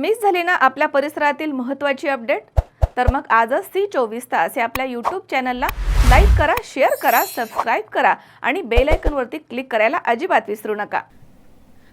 Miss झाली ना आपल्या परिसरातील महत्त्वाची अपडेट? तर मग आजच C24 तास या आपल्या YouTube चॅनलला लाईक करा, शेअर करा, सबस्क्राईब करा आणि बेल आयकॉनवरती क्लिक करायला अजिबात विसरू नका.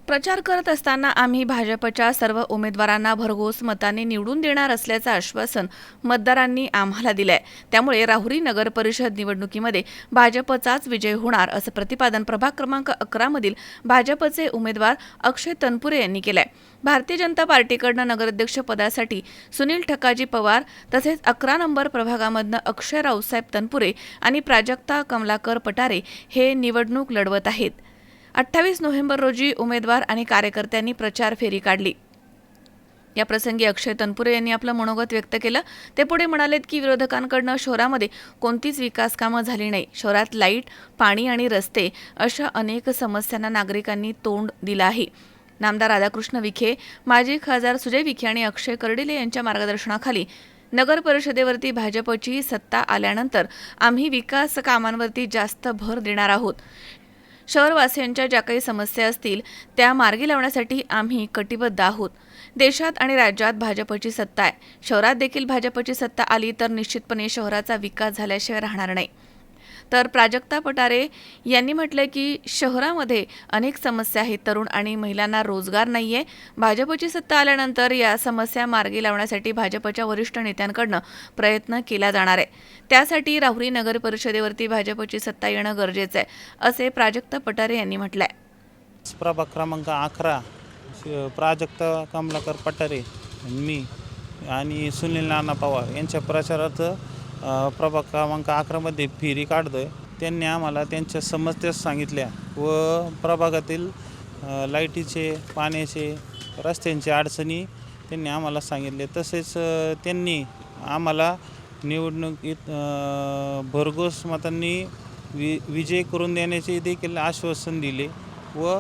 प्रचार करत असताना आम्ही भाजपच्या सर्व उमेदवारांना भरघोस मताने निवडून देणार असल्याचं आश्वासन मतदारांनी आम्हाला दिलंय. त्यामुळे राहुरी नगर परिषद निवडणुकीमध्ये भाजपचाच विजय होणार असं प्रतिपादन प्रभाग क्रमांक 11 मधील भाजपचे उमेदवार अक्षय तनपुरे यांनी केलंय. भारतीय जनता पार्टीकडनं नगराध्यक्ष पदासाठी सुनील ठकाजी पवार तसेच 11 नंबर प्रभागामधनं अक्षय रावसाहेब तनपुरे आणि प्राजक्ता कमलाकर पटारे हे निवडणूक लढवत आहेत. 28 नोव्हेंबर रोजी उमेदवार आणि कार्यकर्त्यांनी प्रचार फेरी काढली. या प्रसंगी अक्षय तनपुरे यांनी आपलं मनोगत व्यक्त केलं. ते पुढे म्हणालेत की विरोधकांकडनं शहरामध्ये कोणतीच विकास कामं झाली नाही. शहरात लाईट, पाणी आणि रस्ते अशा अनेक समस्यांना नागरिकांनी तोंड दिलं आहे. नामदार राधाकृष्ण विखे, माजी खासदार सुजय विखे आणि अक्षय कर्डिले यांच्या मार्गदर्शनाखाली नगर परिषदेवरती भाजपची सत्ता आल्यानंतर आम्ही विकास कामांवरती जास्त भर देणार आहोत. शहरवासियांच्या ज्या काही समस्या असतील त्या मार्गी लावण्यासाठी आम्ही कटिबद्ध आहोत. देशात आणि राज्यात भाजपची सत्ता आहे. शहरात देखील भाजपची सत्ता आली तर निश्चितपणे शहराचा विकास झाल्याशिवाय राहणार नाही. तर प्राजक्ता पटारे यांनी म्हटलंय की शहरामध्ये अनेक समस्या आहेत. तरुण आणि महिलांना रोजगार नाहीये. भाजपची सत्ता आल्यानंतर या समस्या मार्गी लावण्यासाठी भाजपच्या वरिष्ठ नेत्यांकडनं प्रयत्न केला जाणार आहे. त्यासाठी राहुरी नगर परिषदेवरती भाजपची सत्ता येणं गरजेचं आहे असे प्राजक्ता पटारे यांनी म्हटलंय. प्रभाग क्रमांक 11 प्राजक्ता कमलाकर पटारे, मी आणि सुनील नाना पवार यांच्या प्रचारार्थ प्रभाग क्रमांक 11 मध्ये फेरी काढतोय. त्यांनी आम्हाला त्यांच्या समस्या सांगितल्या व प्रभागातील लाईटीचे, पाण्याचे, रस्त्यांच्या अडचणी त्यांनी आम्हाला सांगितले. तसेच त्यांनी आम्हाला निवडणुकीत भरघोस मतांनी विजय करून देण्याचे देखील आश्वासन दिले व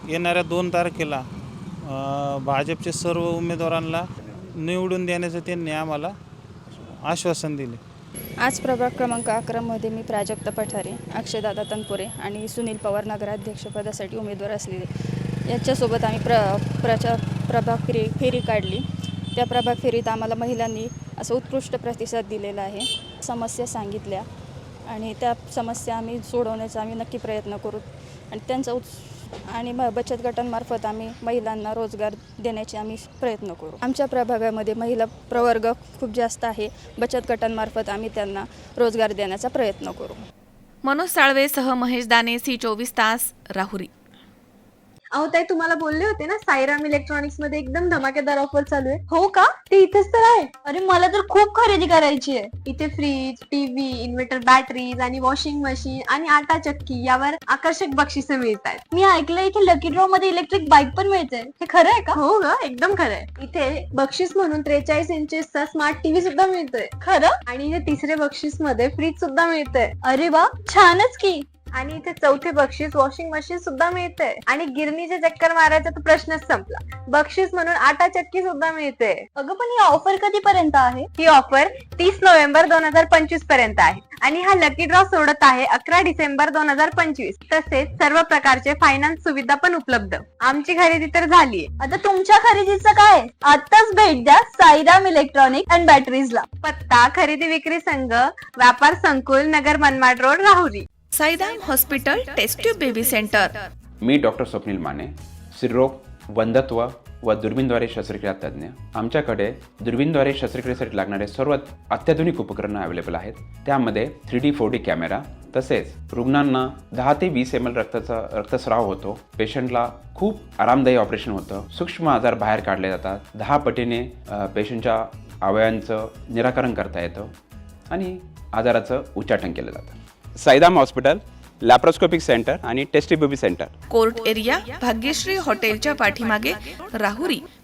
येणाऱ्या 2 तारखेला भाजपचे सर्व उमेदवारांना निवडून देण्याचं त्यांनी आम्हाला आश्वासन दिले. आज प्रभाग क्रमांक 11 मध्ये मी प्राजक्ता पठारे, अक्षयदादा तनपुरे आणि सुनील पवार नगराध्यक्षपदासाठी उमेदवार असलेले यांच्यासोबत आम्ही प्रभाग फेरी काढली. त्या प्रभाग फेरीत आम्हाला महिलांनी असं उत्कृष्ट प्रतिसाद दिलेला आहे. समस्या सांगितल्या आणि त्या समस्या आम्ही सोडवण्याचा आम्ही नक्की प्रयत्न करू आणि आणि बचत गटांमार्फत आम्ही महिलांना रोजगार देण्याचे आम्ही प्रयत्न करू. आमच्या प्रभागामध्ये महिला प्रवर्ग खूप जास्त आहे. बचत गटांमार्फत आम्ही त्यांना रोजगार देण्याचा प्रयत्न करू. मनोज साळवेसह महेश दाने, C24 तास, राहुरी. अहो ताई, तुम्हाला बोलले होते ना साईराम इलेक्ट्रॉनिक्स मध्ये एकदम धमाकेदार ऑफर चालू आहे. हो का? ते इथेच तर आहे. अरे मला तर खूप खरेदी करायची आहे. इथे फ्रीज, टीव्ही, इन्व्हर्टर बॅटरीज आणि वॉशिंग मशीन आणि आटा चक्की यावर आकर्षक बक्षिसे मिळतात. मी ऐकलं इथे लकी ड्रॉ मध्ये इलेक्ट्रिक बाईक पण मिळते. हे खरं आहे का? हो ग, एकदम खरं आहे. इथे बक्षीस म्हणून 43 इंचेसचा स्मार्ट टीव्ही सुद्धा मिळतोय. खरं? आणि इथे तिसरे बक्षीस मध्ये फ्रीज सुद्धा मिळतंय. अरे वा, छानच की. आणि इथे चौथे बक्षीस वॉशिंग मशीन सुद्धा मिळते. आणि गिरणीचे चक्कर मारायचा तर प्रश्नच संपला. बक्षीस म्हणून आटा चक्की सुद्धा मिळते. अगं पण ही ऑफर कधीपर्यंत आहे? ही ऑफर 30 नोव्हेंबर 2025 पर्यंत आहे आणि हा लकी ड्रॉ सोडत आहे 11 डिसेंबर 2025. तसेच सर्व प्रकारचे फायनान्स सुविधा पण उपलब्ध. आमची खरेदी तर झालीये. आता तुमच्या खरेदीचं काय? आताच भेट द्या साईराम इलेक्ट्रॉनिक अँड बॅटरीजला. पत्ता खरेदी विक्री संघ, व्यापार संकुल, नगर Manmad road, Rahuri. Sairam hospital, test tube baby centre. मी डॉक्टर स्वप्नील माने, स्त्रीरोग, वंध्यत्व व दुर्बीणद्वारे शस्त्रक्रिया तज्ज्ञ. आमच्याकडे दुर्बीणद्वारे शस्त्रक्रियेसाठी लागणारे सर्वात अत्याधुनिक उपकरणं अवेलेबल आहेत. त्यामध्ये 3D 4D कॅमेरा, तसेच रुग्णांना 10 ते 20 ml रक्तस्राव होतो. पेशंटला खूप आरामदायी ऑपरेशन होतं. सूक्ष्म आजार बाहेर काढले जातात. 10 पटीने पेशंटच्या अवयवांचं निराकरण करता येतं आणि आजाराचं उच्चाटन केलं जातं. साईराम हॉस्पिटल, लॅप्रोस्कोपिक सेंटर आणि test tube baby centre, court area, Bhagyashree हॉटेलच्या पाठीमागे, राहुरी.